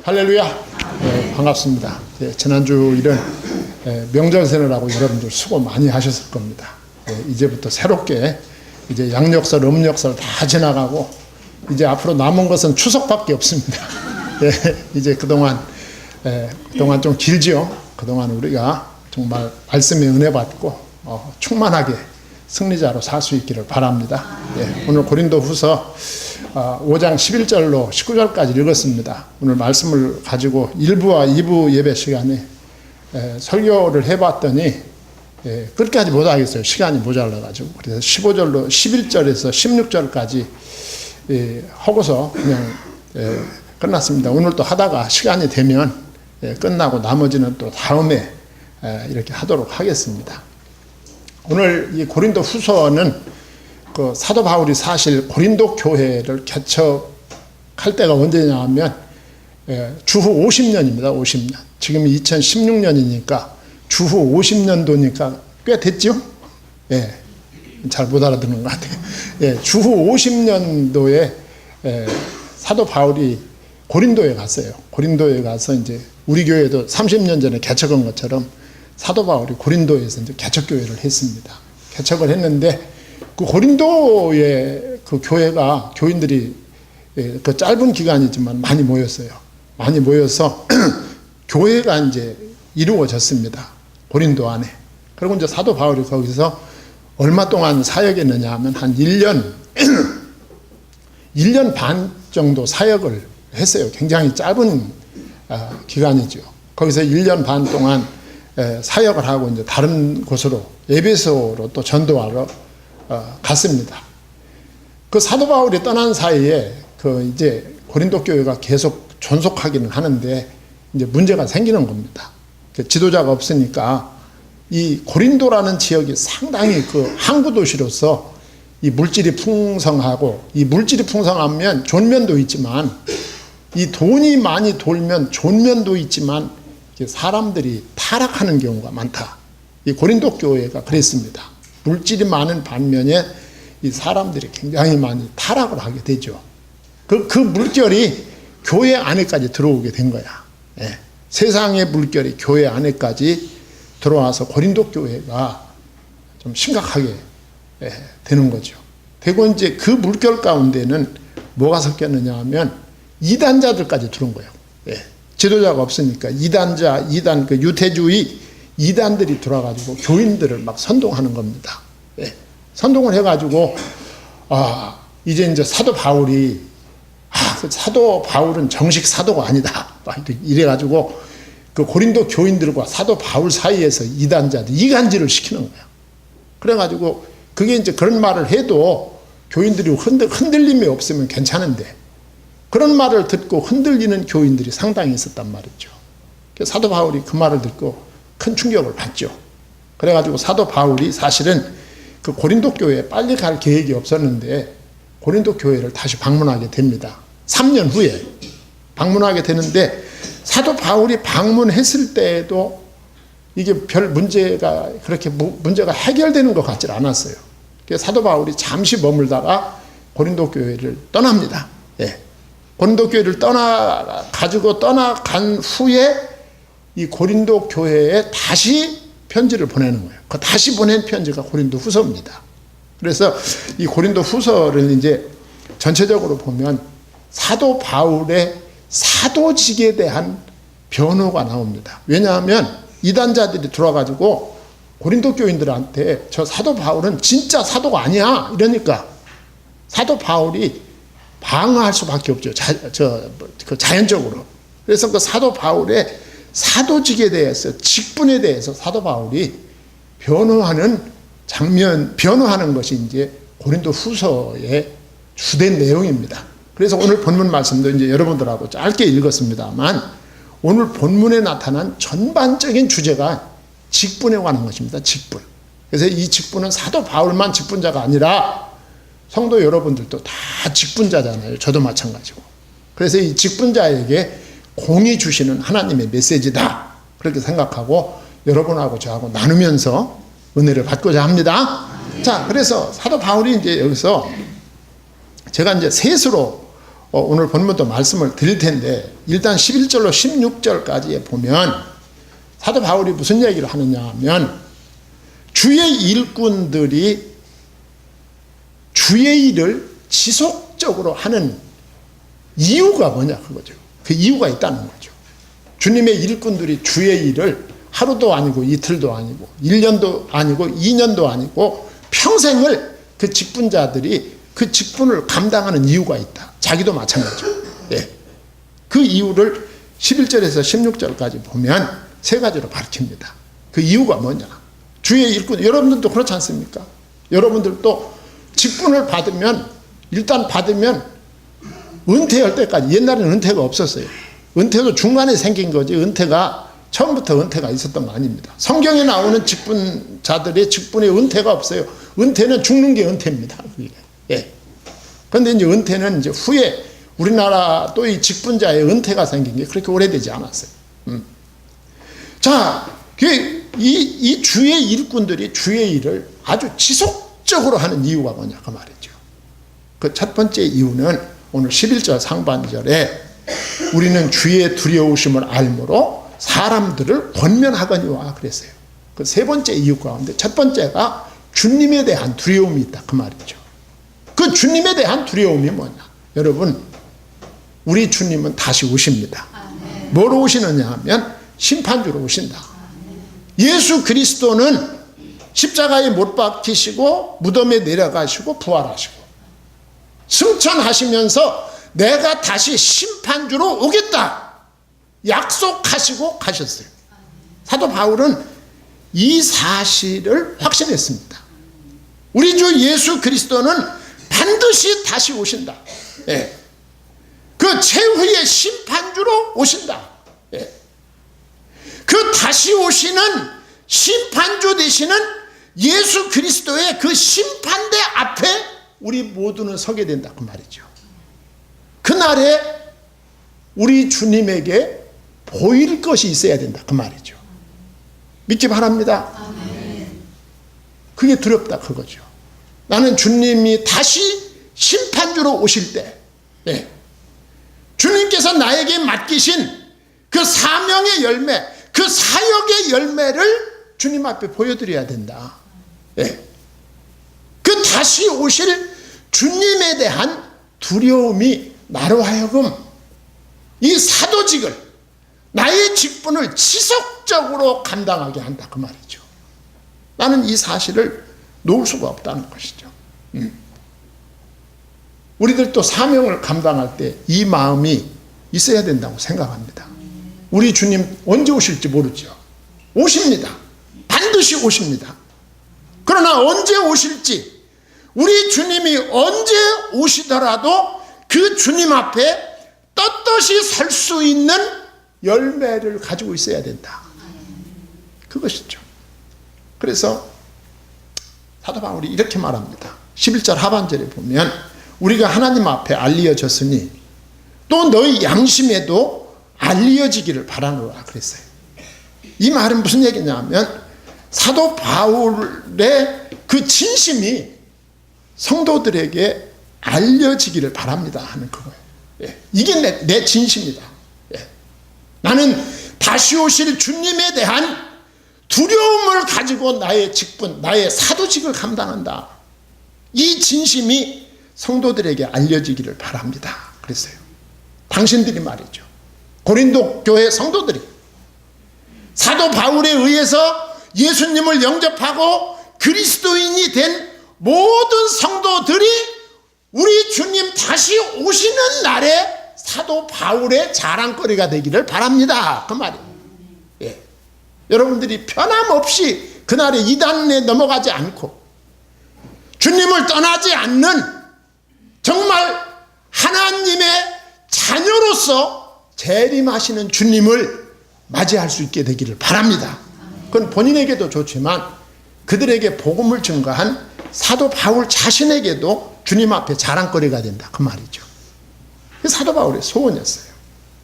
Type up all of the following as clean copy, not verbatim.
할렐루야. 반갑습니다. 지난주 일은 명절 세느라고 여러분들 수고 많이 하셨을 겁니다. 이제부터 새롭게 이제 양력설, 음력설 다 지나가고 이제 앞으로 남은 것은 추석밖에 없습니다. 이제 그동안 좀 길지요. 그동안 우리가 정말 말씀의 은혜 받고 충만하게 승리자로 살 수 있기를 바랍니다. 오늘 고린도후서 5장 11절로 19절까지 읽었습니다. 오늘 말씀을 가지고 1부와 2부 예배 시간에 설교를 해봤더니 끝까지 못하겠어요. 시간이 모자라가지고. 그래서 15절로 11절에서 16절까지 하고서 그냥 끝났습니다. 오늘 또 하다가 시간이 되면 끝나고 나머지는 또 다음에 이렇게 하도록 하겠습니다. 오늘 이 고린도 후서는 그 사도 바울이 사실 고린도 교회를 개척할 때가 언제냐 하면 주후 50년입니다. 50년. 지금 2016년이니까 주후 50년도니까 꽤 됐죠? 잘 못 알아듣는 것 같아요. 주후 50년도에 사도 바울이 고린도에 갔어요. 고린도에 가서 이제 우리 교회도 30년 전에 개척한 것처럼 사도 바울이 고린도에서 이제 개척교회를 했습니다. 개척을 했는데 그 고린도의 그 교회가 교인들이 그 짧은 기간이지만 많이 모였어요. 많이 모여서 교회가 이제 이루어졌습니다. 고린도 안에. 그리고 이제 사도 바울이 거기서 얼마 동안 사역했느냐 하면 한 1년 반 정도 사역을 했어요. 굉장히 짧은 기간이죠. 거기서 1년 반 동안 사역을 하고 이제 다른 곳으로 에베소로 또 전도하러 갔습니다. 그 사도 바울이 떠난 사이에 그 이제 고린도 교회가 계속 존속하기는 하는데 이제 문제가 생기는 겁니다. 지도자가 없으니까 이 고린도라는 지역이 상당히 그 항구 도시로서 이 물질이 풍성하고 이 물질이 풍성하면 존면도 있지만 이 돈이 많이 돌면 존면도 있지만 사람들이 타락하는 경우가 많다. 이 고린도 교회가 그랬습니다. 물질이 많은 반면에 이 사람들이 굉장히 많이 타락을 하게 되죠. 그 물결이 교회 안에까지 들어오게 된 거야. 세상의 물결이 교회 안에까지 들어와서 고린도 교회가 좀 심각하게 되는 거죠. 되고 이제 그 물결 가운데는 뭐가 섞였느냐 하면 이단자들까지 들어온 거예요. 지도자가 없으니까 이단 그 유태주의 이단들이 들어와가지고 교인들을 막 선동하는 겁니다. 선동을 해가지고 이제 사도 바울이 사도 바울은 정식 사도가 아니다. 이래가지고 그 고린도 교인들과 사도 바울 사이에서 이단자들 이간질을 시키는 거야. 그래가지고 그게 이제 그런 말을 해도 교인들이 흔들림이 없으면 괜찮은데 그런 말을 듣고 흔들리는 교인들이 상당히 있었단 말이죠. 사도 바울이 그 말을 듣고 큰 충격을 받죠. 그래가지고 사도 바울이 사실은 그 고린도 교회에 빨리 갈 계획이 없었는데 고린도 교회를 다시 방문하게 됩니다. 3년 후에 방문하게 되는데 사도 바울이 방문했을 때에도 이게 별 문제가 그렇게 문제가 해결되는 것 같지 않았어요. 그래서 사도 바울이 잠시 머물다가 고린도 교회를 떠납니다. 고린도 교회를 떠나간 후에 이 고린도 교회에 다시 편지를 보내는 거예요. 그 다시 보낸 편지가 고린도 후서입니다. 그래서 이 고린도 후서를 이제 전체적으로 보면 사도 바울의 사도직에 대한 변호가 나옵니다. 왜냐하면 이단자들이 들어와가지고 고린도 교인들한테 저 사도 바울은 진짜 사도가 아니야 이러니까 사도 바울이 방어할 수밖에 없죠. 자연적으로. 그래서 그 사도 바울의 사도직에 대해서 직분에 대해서 사도 바울이 변호하는 것이 이제 고린도 후서의 주된 내용입니다. 그래서 오늘 본문 말씀도 이제 여러분들하고 짧게 읽었습니다만 오늘 본문에 나타난 전반적인 주제가 직분에 관한 것입니다. 직분. 그래서 이 직분은 사도 바울만 직분자가 아니라 성도 여러분들도 다 직분자잖아요. 저도 마찬가지고. 그래서 이 직분자에게 공이 주시는 하나님의 메시지다. 그렇게 생각하고 여러분하고 저하고 나누면서 은혜를 받고자 합니다. 자, 그래서 사도 바울이 이제 여기서 제가 이제 셋으로 오늘 본문도 말씀을 드릴 텐데 일단 11절로 16절까지에 보면 사도 바울이 무슨 얘기를 하느냐 하면 주의 일꾼들이 주의 일을 지속적으로 하는 이유가 뭐냐 그거죠. 그 이유가 있다는 거죠. 주님의 일꾼들이 주의 일을 하루도 아니고 이틀도 아니고 1년도 아니고 2년도 아니고 평생을 그 직분자들이 그 직분을 감당하는 이유가 있다. 자기도 마찬가지죠. 예. 그 이유를 11절에서 16절까지 보면 세 가지로 밝힙니다. 그 이유가 뭐냐. 주의 일꾼, 여러분들도 그렇지 않습니까? 여러분들도 직분을 받으면 일단 받으면 은퇴할 때까지, 옛날에는 은퇴가 없었어요. 은퇴도 중간에 생긴 거지 은퇴가 처음부터 은퇴가 있었던 거 아닙니다. 성경에 나오는 직분자들의 직분에 은퇴가 없어요. 은퇴는 죽는 게 은퇴입니다. 예. 그런데 이제 은퇴는 이제 후에 우리나라 또 이 직분자의 은퇴가 생긴 게 그렇게 오래되지 않았어요. 자, 이 주의 일꾼들이 주의 일을 아주 지속적으로 하는 이유가 뭐냐 그 말이죠. 그 첫 번째 이유는 오늘 11절 상반절에 우리는 주의 두려우심을 알므로 사람들을 권면하거니와 그랬어요. 그 세 번째 이유 가운데 첫 번째가 주님에 대한 두려움이 있다 그 말이죠. 그 주님에 대한 두려움이 뭐냐. 여러분 우리 주님은 다시 오십니다. 뭐로 오시느냐 하면 심판주로 오신다. 예수 그리스도는 십자가에 못 박히시고 무덤에 내려가시고 부활하시고 승천하시면서 내가 다시 심판주로 오겠다 약속하시고 가셨어요. 사도 바울은 이 사실을 확신했습니다. 우리 주 예수 그리스도는 반드시 다시 오신다. 예. 그 최후의 심판주로 오신다. 예. 그 다시 오시는 심판주 되시는 예수 그리스도의 그 심판대 앞에 우리 모두는 서게 된다 그 말이죠. 그날에 우리 주님에게 보일 것이 있어야 된다 그 말이죠. 믿기 바랍니다. 그게 두렵다 그거죠. 나는 주님이 다시 심판주로 오실 때 네. 주님께서 나에게 맡기신 그 사명의 열매, 그 사역의 열매를 주님 앞에 보여드려야 된다. 네. 그 다시 오실 주님에 대한 두려움이 나로 하여금 이 사도직을 나의 직분을 지속적으로 감당하게 한다 그 말이죠. 나는 이 사실을 놓을 수가 없다는 것이죠. 우리들도 사명을 감당할 때 이 마음이 있어야 된다고 생각합니다. 우리 주님 언제 오실지 모르죠. 오십니다. 반드시 오십니다. 그러나 언제 오실지 우리 주님이 언제 오시더라도 그 주님 앞에 떳떳이 설 수 있는 열매를 가지고 있어야 된다. 그것이죠. 그래서 사도 바울이 이렇게 말합니다. 11절 하반절에 보면 우리가 하나님 앞에 알려졌으니 또 너희 양심에도 알려지기를 바라노라 그랬어요. 이 말은 무슨 얘기냐면 사도 바울의 그 진심이 성도들에게 알려지기를 바랍니다 하는 그거예요. 예. 이게 내 진심이다. 예. 나는 다시 오실 주님에 대한 두려움을 가지고 나의 직분, 나의 사도직을 감당한다. 이 진심이 성도들에게 알려지기를 바랍니다. 그랬어요. 당신들이 말이죠. 고린도 교회 성도들이 사도 바울에 의해서 예수님을 영접하고 그리스도인이 된 모든 성도들이 우리 주님 다시 오시는 날에 사도 바울의 자랑거리가 되기를 바랍니다. 그 말이에요. 예. 여러분들이 변함없이 그날에 이단에 넘어가지 않고 주님을 떠나지 않는 정말 하나님의 자녀로서 재림하시는 주님을 맞이할 수 있게 되기를 바랍니다. 그건 본인에게도 좋지만 그들에게 복음을 증거한 사도 바울 자신에게도 주님 앞에 자랑거리가 된다. 그 말이죠. 사도 바울의 소원이었어요.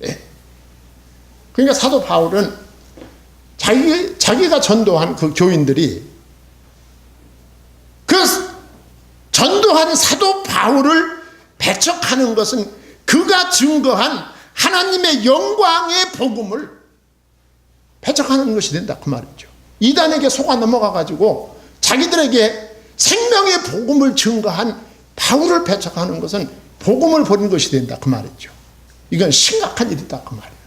예. 그러니까 사도 바울은 자기가 전도한 그 교인들이 그 전도한 사도 바울을 배척하는 것은 그가 증거한 하나님의 영광의 복음을 배척하는 것이 된다 그 말이죠. 이단에게 속아 넘어가 가지고 자기들에게 생명의 복음을 증거한 바울을 배척하는 것은 복음을 버린 것이 된다 그 말이죠. 이건 심각한 일이다 그 말이에요.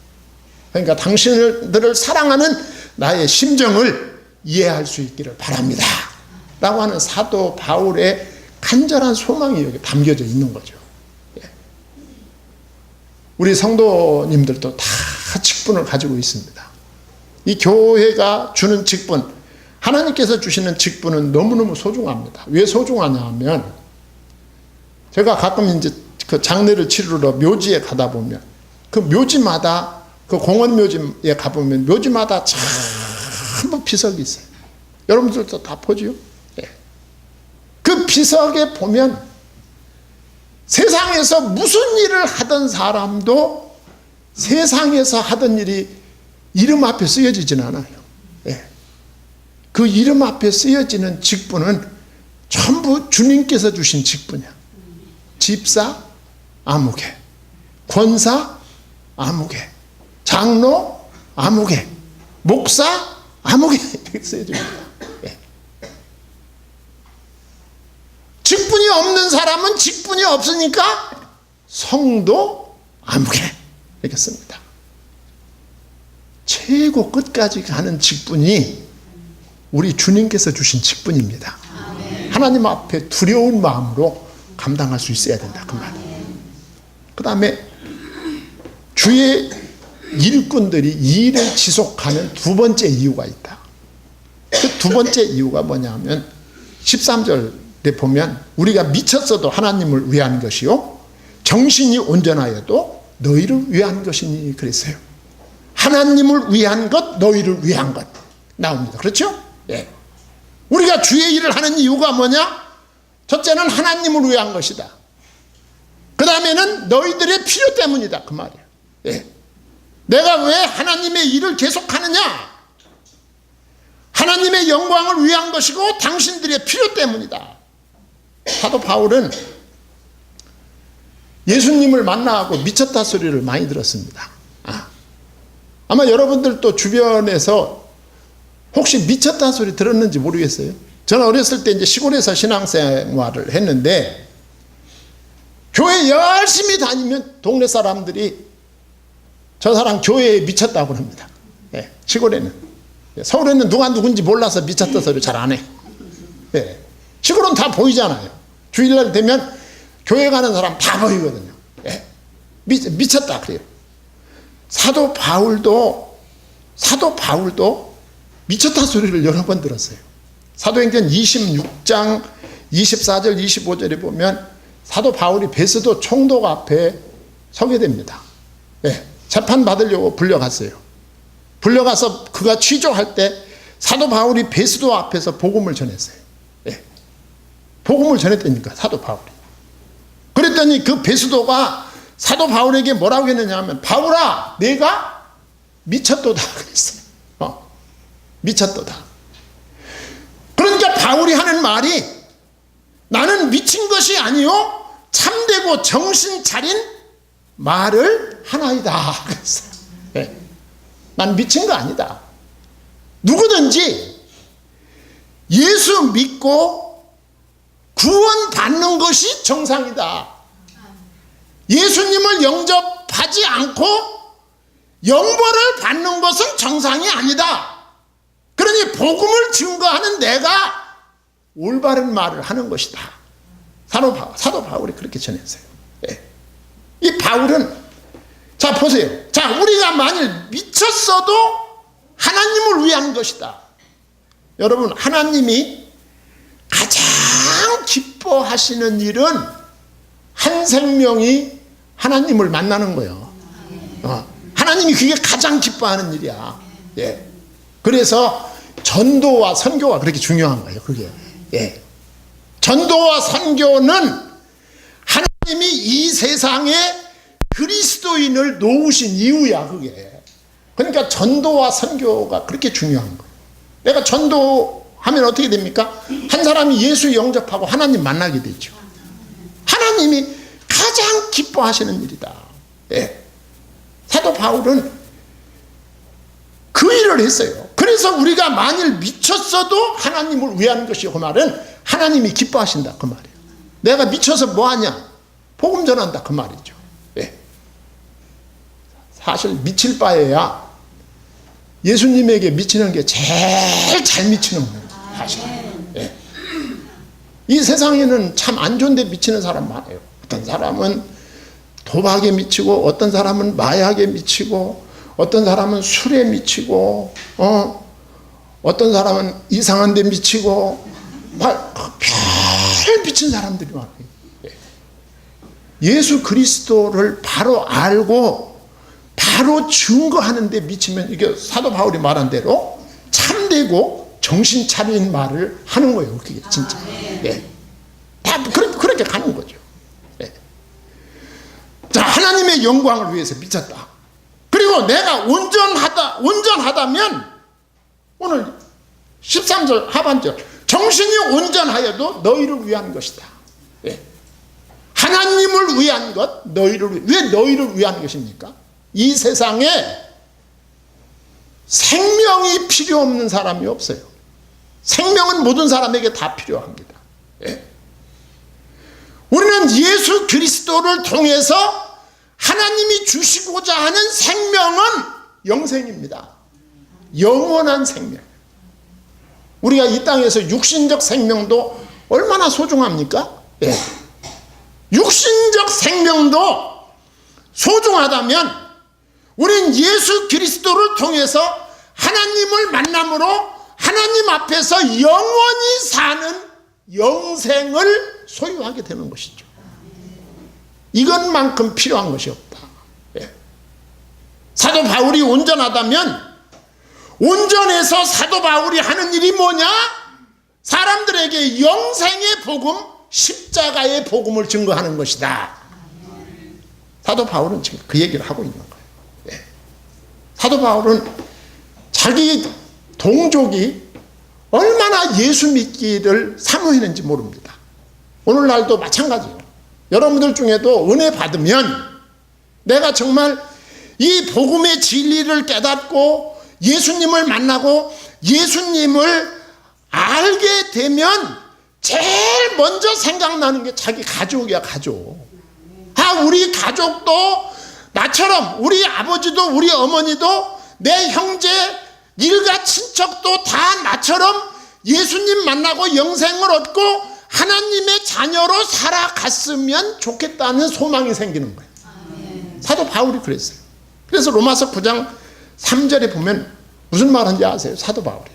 그러니까 당신들을 사랑하는 나의 심정을 이해할 수 있기를 바랍니다 라고 하는 사도 바울의 간절한 소망이 여기 담겨져 있는 거죠. 우리 성도님들도 다 직분을 가지고 있습니다. 이 교회가 주는 직분, 하나님께서 주시는 직분은 너무너무 소중합니다. 왜 소중하냐 하면 제가 가끔 이제 그 장례를 치르러 묘지에 가다 보면 그 묘지마다 그 공원 묘지에 가보면 묘지마다 전부 비석이 있어요. 여러분들도 다 보지요? 예. 그 비석에 보면 세상에서 무슨 일을 하던 사람도 세상에서 하던 일이 이름 앞에 쓰여지진 않아요. 예. 그 이름 앞에 쓰여지는 직분은 전부 주님께서 주신 직분이야. 집사 아무개, 권사 아무개, 장로 아무개, 목사 아무개 이렇게 쓰여집니다. 예. 직분이 없는 사람은 직분이 없으니까 성도 아무개 이렇게 씁니다. 최고 끝까지 가는 직분이 우리 주님께서 주신 직분입니다. 하나님 앞에 두려운 마음으로 감당할 수 있어야 된다 그 말이에요. 그 다음에 주의 일꾼들이 이 일을 지속하는 두 번째 이유가 있다. 그 두 번째 이유가 뭐냐면 13절에 보면 우리가 미쳤어도 하나님을 위한 것이요 정신이 온전하여도 너희를 위한 것이니 그랬어요. 하나님을 위한 것, 너희를 위한 것 나옵니다. 그렇죠? 예. 우리가 주의 일을 하는 이유가 뭐냐? 첫째는 하나님을 위한 것이다. 그 다음에는 너희들의 필요 때문이다 그 말이야. 예. 내가 왜 하나님의 일을 계속하느냐? 하나님의 영광을 위한 것이고 당신들의 필요 때문이다. 사도 바울은 예수님을 만나고 미쳤다 소리를 많이 들었습니다. 아마 여러분들도 주변에서 혹시 미쳤다 소리 들었는지 모르겠어요. 저는 어렸을 때 이제 시골에서 신앙생활을 했는데 교회 열심히 다니면 동네 사람들이 저 사람 교회에 미쳤다고 합니다. 예, 시골에는. 서울에는 누가 누군지 몰라서 미쳤다 소리 잘 안 해. 예, 시골은 다 보이잖아요. 주일날 되면 교회 가는 사람 다 보이거든요. 예, 미쳤다 그래요. 사도 바울도 미쳤다 소리를 여러 번 들었어요. 사도행전 26장 24절 25절에 보면 사도 바울이 베스도 총독 앞에 서게 됩니다. 예, 재판 받으려고 불려갔어요. 불려가서 그가 취조할 때 사도 바울이 베스도 앞에서 복음을 전했어요. 예, 복음을 전했다니까 사도 바울이. 그랬더니 그 베스도가 사도 바울에게 뭐라고 했느냐 하면 바울아 내가 미쳤도다 그랬어요. 미쳤도다. 그러니까 바울이 하는 말이 나는 미친 것이 아니요 참되고 정신 차린 말을 하나이다 그랬어요. 네. 난 미친 거 아니다. 누구든지 예수 믿고 구원받는 것이 정상이다. 예수님을 영접하지 않고 영벌을 받는 것은 정상이 아니다. 그러니 복음을 증거하는 내가 올바른 말을 하는 것이다. 사도 바울이 그렇게 전했어요. 예. 이 바울은 자 보세요. 자 우리가 만일 미쳤어도 하나님을 위한 것이다. 여러분 하나님이 가장 기뻐하시는 일은 한 생명이 하나님을 만나는 거예요. 하나님이 그게 가장 기뻐하는 일이야. 예. 그래서 전도와 선교가 그렇게 중요한 거예요. 그게. 예. 전도와 선교는 하나님이 이 세상에 그리스도인을 놓으신 이유야, 그게. 그러니까 전도와 선교가 그렇게 중요한 거예요. 내가 전도하면 어떻게 됩니까? 한 사람이 예수 영접하고 하나님 만나게 되죠. 하나님이 가장 가장 기뻐하시는 일이다. 예. 사도 바울은 그 일을 했어요. 그래서 우리가 만일 미쳤어도 하나님을 위하는 것이요. 그 말은 하나님이 기뻐하신다. 그 말이에요. 내가 미쳐서 뭐하냐? 복음 전한다. 그 말이죠. 예. 사실 미칠 바에야 예수님에게 미치는 게 제일 잘 미치는 거예요. 사실. 예. 이 세상에는 참 안 좋은데 미치는 사람 많아요. 어떤 사람은 도박에 미치고, 어떤 사람은 마약에 미치고, 어떤 사람은 술에 미치고, 어떤 사람은 이상한 데 미치고, 별 미친 사람들이 많아요. 예수 그리스도를 바로 알고 바로 증거하는 데 미치면, 이게 사도 바울이 말한 대로 참되고 정신 차린 말을 하는 거예요. 그게 진짜. 예. 다 그렇게 가는 거죠. 예. 자, 하나님의 영광을 위해서 미쳤다. 그리고 내가 온전하다면, 오늘 13절 하반절, 정신이 온전하여도 너희를 위한 것이다. 예. 하나님을 위한 것, 왜 너희를 위한 것입니까? 이 세상에 생명이 필요 없는 사람이 없어요. 생명은 모든 사람에게 다 필요합니다. 예. 우리는 예수 그리스도를 통해서 하나님이 주시고자 하는 생명은 영생입니다. 영원한 생명. 우리가 이 땅에서 육신적 생명도 얼마나 소중합니까? 예. 육신적 생명도 소중하다면 우린 예수 그리스도를 통해서 하나님을 만남으로 하나님 앞에서 영원히 사는 영생을 소유하게 되는 것이죠. 이것만큼 필요한 것이 없다. 예. 사도 바울이 온전하다면, 온전해서 사도 바울이 하는 일이 뭐냐? 사람들에게 영생의 복음, 십자가의 복음을 증거하는 것이다. 사도 바울은 지금 그 얘기를 하고 있는 거예요. 예. 사도 바울은 자기 동족이 얼마나 예수 믿기를 사모했는지 모릅니다. 오늘날도 마찬가지예요. 여러분들 중에도 은혜 받으면 내가 정말 이 복음의 진리를 깨닫고 예수님을 만나고 예수님을 알게 되면 제일 먼저 생각나는 게 자기 가족이야, 가족. 우리 가족도 나처럼, 우리 아버지도 우리 어머니도 내 형제 일가 친척도 다 나처럼 예수님 만나고 영생을 얻고 하나님의 자녀로 살아갔으면 좋겠다는 소망이 생기는 거예요. 사도 바울이 그랬어요. 그래서 로마서 9장 3절에 보면 무슨 말인지 아세요? 사도 바울이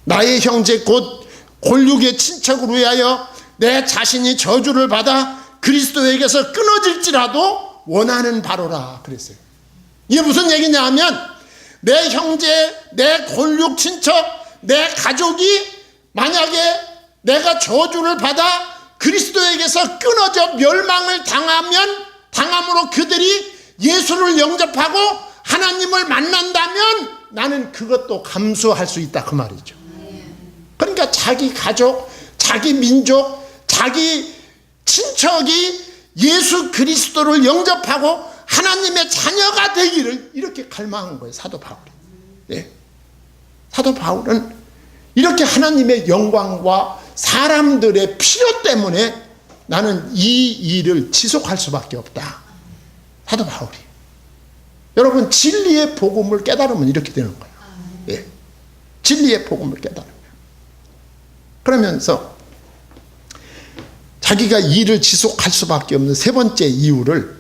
나의 형제 곧 골육의 친척을 위하여 내 자신이 저주를 받아 그리스도에게서 끊어질지라도 원하는 바로라 그랬어요. 이게 무슨 얘기냐 하면, 내 형제, 내 골육 친척, 내 가족이 만약에 내가 저주를 받아 그리스도에게서 끊어져 멸망을 당함으로 그들이 예수를 영접하고 하나님을 만난다면 나는 그것도 감수할 수 있다, 그 말이죠. 그러니까 자기 가족, 자기 민족, 자기 친척이 예수 그리스도를 영접하고 하나님의 자녀가 되기를 이렇게 갈망한 거예요, 사도 바울이. 예. 사도 바울은 이렇게 하나님의 영광과 사람들의 필요 때문에 나는 이 일을 지속할 수밖에 없다. 사도 바울이. 여러분, 진리의 복음을 깨달으면 이렇게 되는 거예요. 예. 진리의 복음을 깨달으면. 그러면서 자기가 일을 지속할 수밖에 없는 세 번째 이유를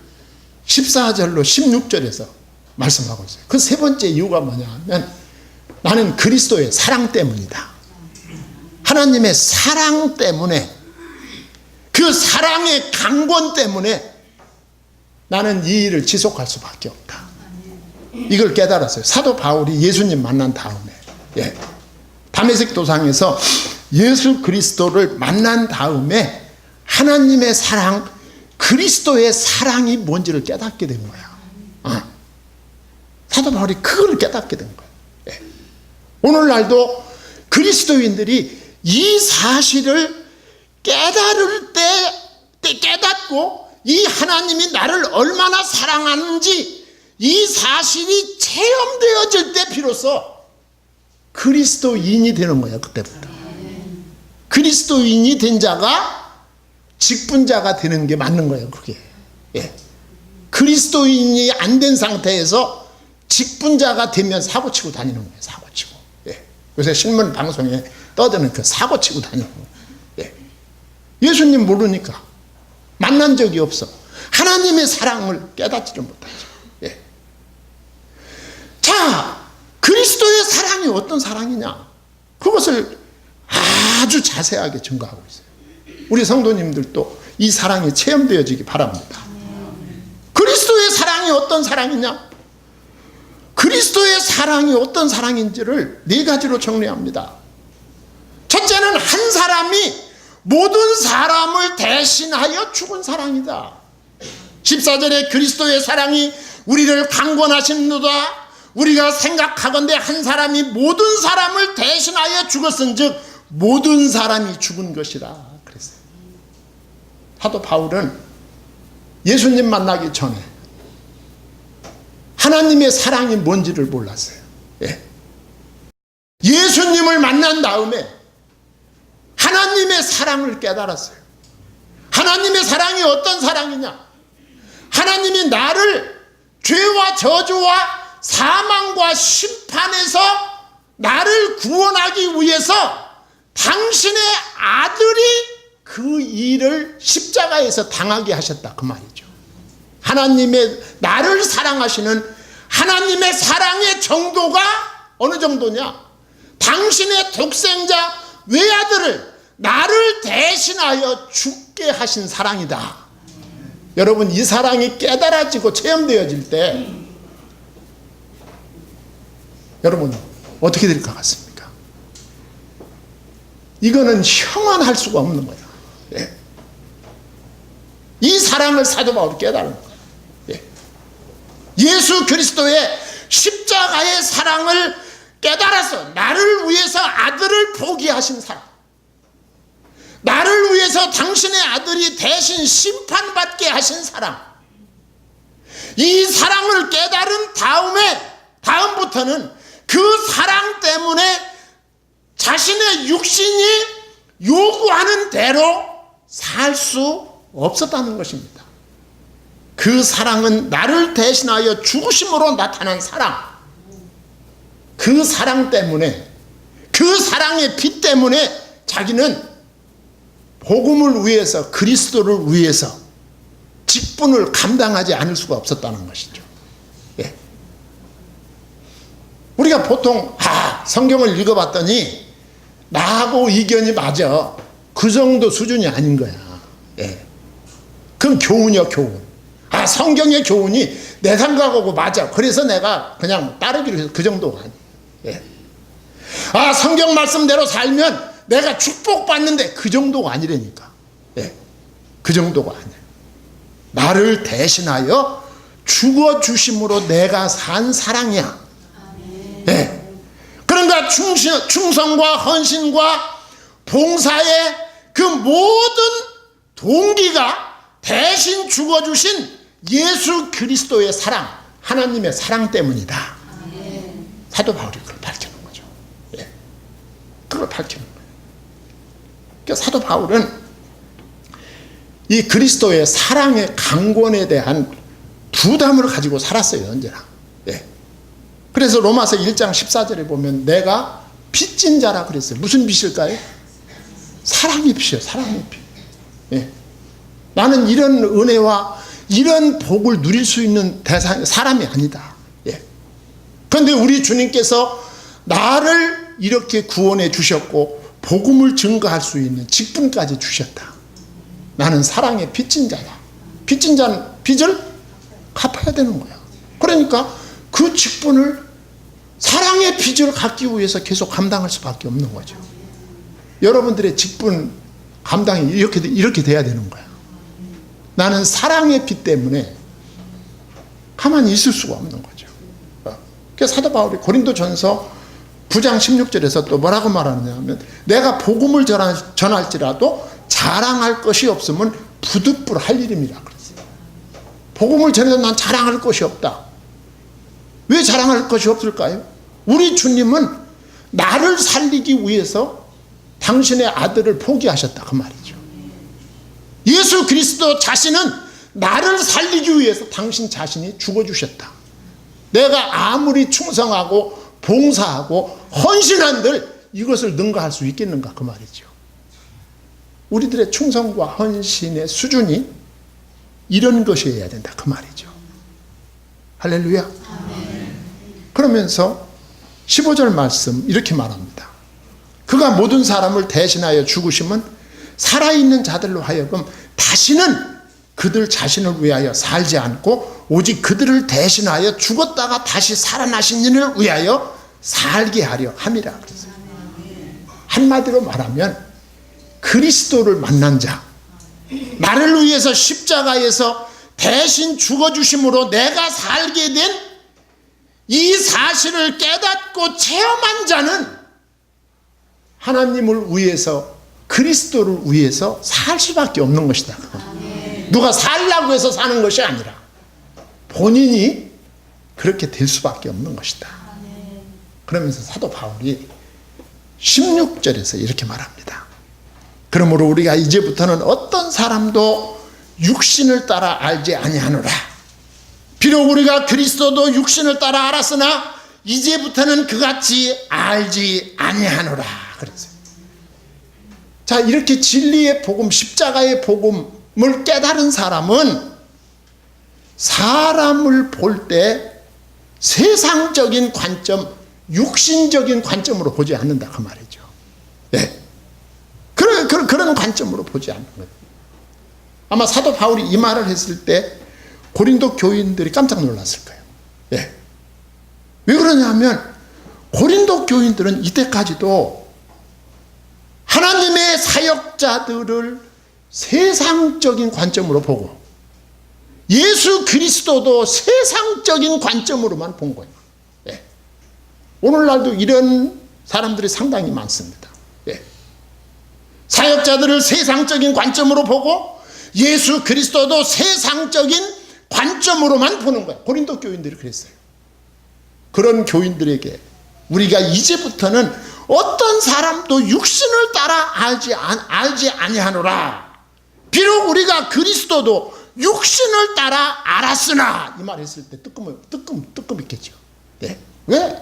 14절로 16절에서 말씀하고 있어요. 그 세 번째 이유가 뭐냐 하면, 나는 그리스도의 사랑 때문이다. 하나님의 사랑 때문에, 그 사랑의 강권 때문에 나는 이 일을 지속할 수밖에 없다. 이걸 깨달았어요. 사도 바울이 예수님 만난 다음에, 예. 다메섹 도상에서 예수 그리스도를 만난 다음에 하나님의 사랑, 그리스도의 사랑이 뭔지를 깨닫게 된 거야. 사도 바울이 그걸 깨닫게 된 거야. 예. 오늘날도 그리스도인들이 이 사실을 깨닫고 이 하나님이 나를 얼마나 사랑하는지 이 사실이 체험되어질 때 비로소 그리스도인이 되는 거예요. 그때부터. 그리스도인이 된 자가 직분자가 되는 게 맞는 거예요. 그게. 예. 그리스도인이 안 된 상태에서 직분자가 되면 사고치고 다니는 거예요. 사고치고. 예. 요새 신문 방송에 떠드는 그 사고치고 다니는 거예요. 예. 예수님 모르니까 만난 적이 없어. 하나님의 사랑을 깨닫지를 못하죠. 예. 자, 그리스도의 사랑이 어떤 사랑이냐? 그것을 아주 자세하게 증거하고 있어요. 우리 성도님들도 이 사랑이 체험되어지기 바랍니다. 그리스도의 사랑이 어떤 사랑이냐? 그리스도의 사랑이 어떤 사랑인지를 네 가지로 정리합니다. 첫째는 한 사람이 모든 사람을 대신하여 죽은 사랑이다. 14절에 그리스도의 사랑이 우리를 강권하시는도다. 우리가 생각하건대 한 사람이 모든 사람을 대신하여 죽었은즉 모든 사람이 죽은 것이라 그랬어요. 사도 바울은 예수님 만나기 전에 하나님의 사랑이 뭔지를 몰랐어요. 예. 예수님을 만난 다음에 하나님의 사랑을 깨달았어요. 하나님의 사랑이 어떤 사랑이냐? 하나님이 나를 죄와 저주와 사망과 심판에서 나를 구원하기 위해서 당신의 아들이 그 일을 십자가에서 당하게 하셨다. 그 말이죠. 하나님의 나를 사랑하시는 하나님의 사랑의 정도가 어느 정도냐? 당신의 독생자 외아들을 나를 대신하여 죽게 하신 사랑이다. 여러분, 이 사랑이 깨달아지고 체험되어질 때 여러분 어떻게 될 것 같습니까? 이거는 형언할 수가 없는 거야. 예. 이 사랑을 사도 바울이 깨달은 거야. 예. 예수 그리스도의 십자가의 사랑을 깨달아서 나를 위해서 아들을 포기하신 사랑, 나를 위해서 당신의 아들이 대신 심판받게 하신 사랑, 이 사랑을 깨달은 다음부터는 그 사랑 때문에 자신의 육신이 요구하는 대로 살 수 없었다는 것입니다. 그 사랑은 나를 대신하여 죽으심으로 나타난 사랑, 그 사랑 때문에, 그 사랑의 빛 때문에 자기는 복음을 위해서, 그리스도를 위해서 직분을 감당하지 않을 수가 없었다는 것이죠. 예. 우리가 보통 성경을 읽어봤더니 나하고 의견이 맞아. 그 정도 수준이 아닌 거야. 예. 그건 교훈이야, 교훈. 성경의 교훈이 내 생각하고 맞아. 그래서 내가 그냥 따르기로 해서 그 정도가 아니야. 예. 성경 말씀대로 살면 내가 축복받는데 그 정도가 아니라니까. 예. 그 정도가 아니야. 나를 대신하여 죽어주심으로 내가 산 사랑이야. 예. 그러니까 충성과 헌신과 봉사의 그 모든 동기가 대신 죽어주신 예수 그리스도의 사랑, 하나님의 사랑 때문이다. 사도 바울이 그걸 밝히는 거죠. 예. 그걸 밝히는 거예요. 그러니까 사도 바울은 이 그리스도의 사랑의 강권에 대한 부담을 가지고 살았어요, 언제나. 예. 그래서 로마서 1장 14절에 보면 내가 빚진 자라 그랬어요. 무슨 빚일까요? 사랑의 빚이에요. 사랑의 빚. 예. 나는 이런 은혜와 이런 복을 누릴 수 있는 사람이 아니다. 예. 그런데 우리 주님께서 나를 이렇게 구원해 주셨고 복음을 증거할 수 있는 직분까지 주셨다. 나는 사랑의 빚진 자다. 빚진 자는 빚을 갚아야 되는 거야. 그러니까 그 직분을, 사랑의 빚을 갚기 위해서 계속 감당할 수밖에 없는 거죠. 여러분들의 직분 감당이 이렇게 돼야 되는 거야. 나는 사랑의 빚 때문에 가만히 있을 수가 없는 거죠. 그래서 사도 바울이 고린도전서 9장 16절에서 또 뭐라고 말하느냐면 내가 복음을 전할지라도 자랑할 것이 없으면 부득불할 일입니다. 그랬어요. 복음을 전해서 난 자랑할 것이 없다. 왜 자랑할 것이 없을까요? 우리 주님은 나를 살리기 위해서 당신의 아들을 포기하셨다 그 말이죠. 예수 그리스도 자신은 나를 살리기 위해서 당신 자신이 죽어주셨다. 내가 아무리 충성하고 봉사하고 헌신한들 이것을 능가할 수 있겠는가 그 말이죠. 우리들의 충성과 헌신의 수준이 이런 것이어야 된다 그 말이죠. 할렐루야. 그러면서 15절 말씀 이렇게 말합니다. 그가 모든 사람을 대신하여 죽으심은 살아있는 자들로 하여금 다시는 그들 자신을 위하여 살지 않고 오직 그들을 대신하여 죽었다가 다시 살아나신 이를 위하여 살게 하려 함이라 그랬어요. 한마디로 말하면 그리스도를 만난 자, 나를 위해서 십자가에서 대신 죽어주심으로 내가 살게 된 이 사실을 깨닫고 체험한 자는 하나님을 위해서 그리스도를 위해서 살 수밖에 없는 것이다. 누가 살라고 해서 사는 것이 아니라 본인이 그렇게 될 수밖에 없는 것이다. 그러면서 사도 바울이 16절에서 이렇게 말합니다. 그러므로 우리가 이제부터는 어떤 사람도 육신을 따라 알지 아니하노라. 비록 우리가 그리스도도 육신을 따라 알았으나 이제부터는 그같이 알지 아니하노라 그랬어요. 자, 이렇게 진리의 복음, 십자가의 복음을 깨달은 사람은 사람을 볼 때 세상적인 관점, 육신적인 관점으로 보지 않는다 그 말이죠. 네. 그런 관점으로 보지 않는 거예요. 아마 사도 바울이 이 말을 했을 때 고린도 교인들이 깜짝 놀랐을 거예요. 네. 왜 그러냐면 고린도 교인들은 이때까지도 하나님의 사역자들을 세상적인 관점으로 보고 예수 그리스도도 세상적인 관점으로만 본 거예요. 예. 오늘날도 이런 사람들이 상당히 많습니다. 예. 사역자들을 세상적인 관점으로 보고 예수 그리스도도 세상적인 관점으로만 보는 거예요. 고린도 교인들이 그랬어요. 그런 교인들에게 우리가 이제부터는 어떤 사람도 육신을 따라 알지 아니하노라. 비록 우리가 그리스도도 육신을 따라 알았으나 이 말 했을 때 뜨끔 있겠죠. 네. 왜?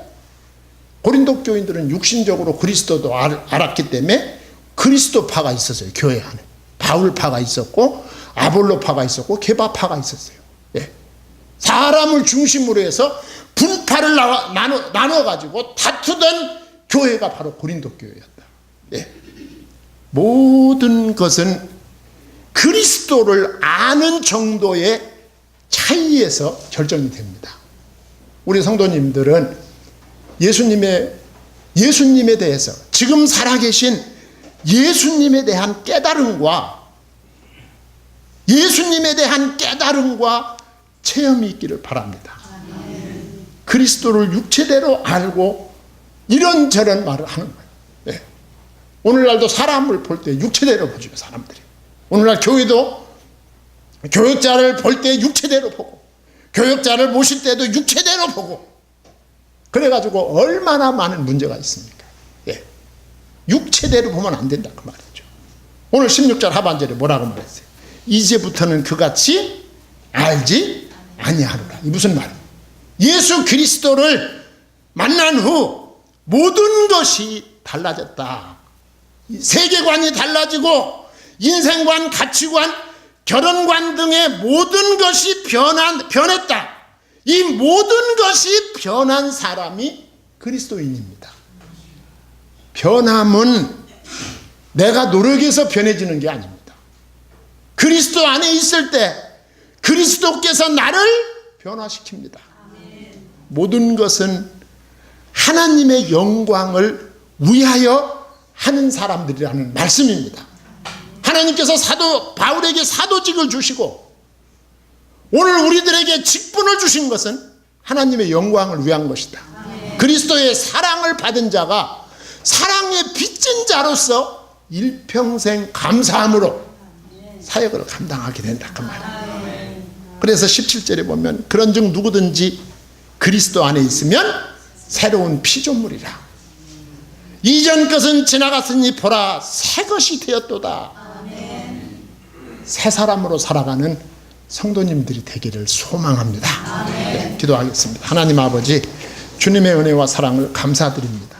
고린도 교인들은 육신적으로 그리스도도 알았기 때문에 그리스도파가 있었어요. 교회 안에. 바울파가 있었고 아볼로파가 있었고 게바파가 있었어요. 예. 사람을 중심으로 해서 분파를 나눠가지고 다투던 교회가 바로 고린도 교회였다. 예. 모든 것은 그리스도를 아는 정도의 차이에서 결정이 됩니다. 우리 성도님들은 예수님에 대해서 지금 살아계신 예수님에 대한 깨달음과 체험이 있기를 바랍니다. 그리스도를 육체대로 알고 이런저런 말을 하는 거예요. 네. 오늘날도 사람을 볼 때 육체대로 보죠, 사람들이. 오늘날 교회도 교역자를 볼 때 육체대로 보고 교역자를 모실 때도 육체대로 보고 그래가지고 얼마나 많은 문제가 있습니까? 예. 육체대로 보면 안 된다 그 말이죠. 오늘 16절 하반절에 뭐라고 말했어요? 이제부터는 그같이 알지 아니하노라. 이 무슨 말이에요? 예수 그리스도를 만난 후 모든 것이 달라졌다. 세계관이 달라지고 인생관, 가치관, 결혼관 등의 모든 것이 변했다. 이 모든 것이 변한 사람이 그리스도인입니다. 변함은 내가 노력해서 변해지는 게 아닙니다. 그리스도 안에 있을 때 그리스도께서 나를 변화시킵니다. 모든 것은 하나님의 영광을 위하여 하는 사람들이라는 말씀입니다. 하나님께서 사도 바울에게 사도직을 주시고 오늘 우리들에게 직분을 주신 것은 하나님의 영광을 위한 것이다. 그리스도의 사랑을 받은 자가 사랑의 빚진 자로서 일평생 감사함으로 사역을 감당하게 된다 그 말이에요. 그래서 17절에 보면 그런즉 누구든지 그리스도 안에 있으면 새로운 피조물이라. 이전 것은 지나갔으니 보라 새 것이 되었도다. 새 사람으로 살아가는 성도님들이 되기를 소망합니다. 네, 기도하겠습니다. 하나님 아버지, 주님의 은혜와 사랑을 감사드립니다.